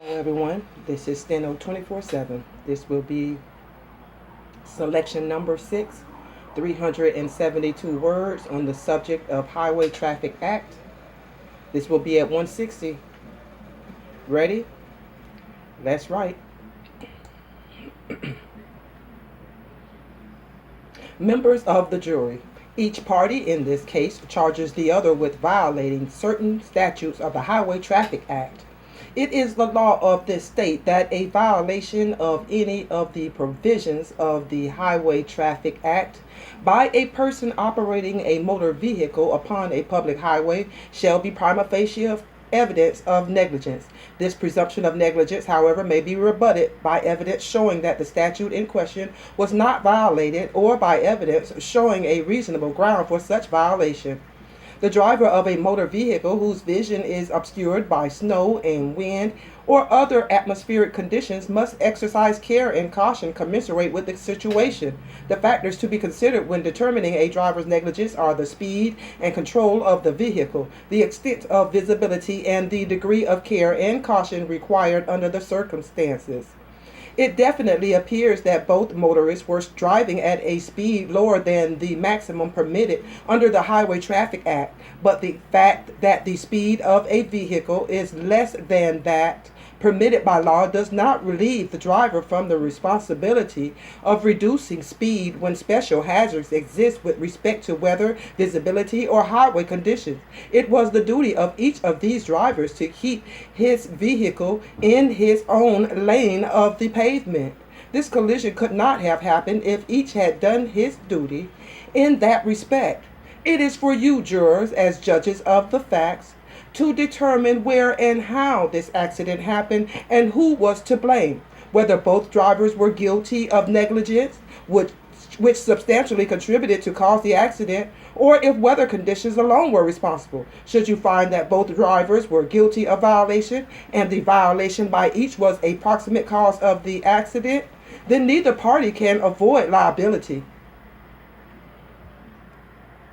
Hello everyone, this is Steno 24/7. This will be selection number 6, 372 words on the subject of Highway Traffic Act. This will be at 160. Ready? Let's write. Members of the jury. Each party in this case charges the other with violating certain statutes of the Highway Traffic Act. It is the law of this state that a violation of any of the provisions of the Highway Traffic Act by a person operating a motor vehicle upon a public highway shall be prima facie evidence of negligence. This presumption of negligence, however, may be rebutted by evidence showing that the statute in question was not violated or by evidence showing a reasonable ground for such violation. The driver of a motor vehicle whose vision is obscured by snow and wind or other atmospheric conditions must exercise care and caution commensurate with the situation. The factors to be considered when determining a driver's negligence are the speed and control of the vehicle, the extent of visibility, and the degree of care and caution required under the circumstances. It definitely appears that both motorists were driving at a speed lower than the maximum permitted under the Highway Traffic Act, but the fact that the speed of a vehicle is less than that permitted by law does not relieve the driver from the responsibility of reducing speed when special hazards exist with respect to weather, visibility, or highway conditions. It was the duty of each of these drivers to keep his vehicle in his own lane of the pavement. This collision could not have happened if each had done his duty in that respect. It is for you, jurors, as judges of the facts, to determine where and how this accident happened and who was to blame, whether both drivers were guilty of negligence, which substantially contributed to cause the accident, or if weather conditions alone were responsible. Should you find that both drivers were guilty of violation and the violation by each was a proximate cause of the accident, then neither party can avoid liability.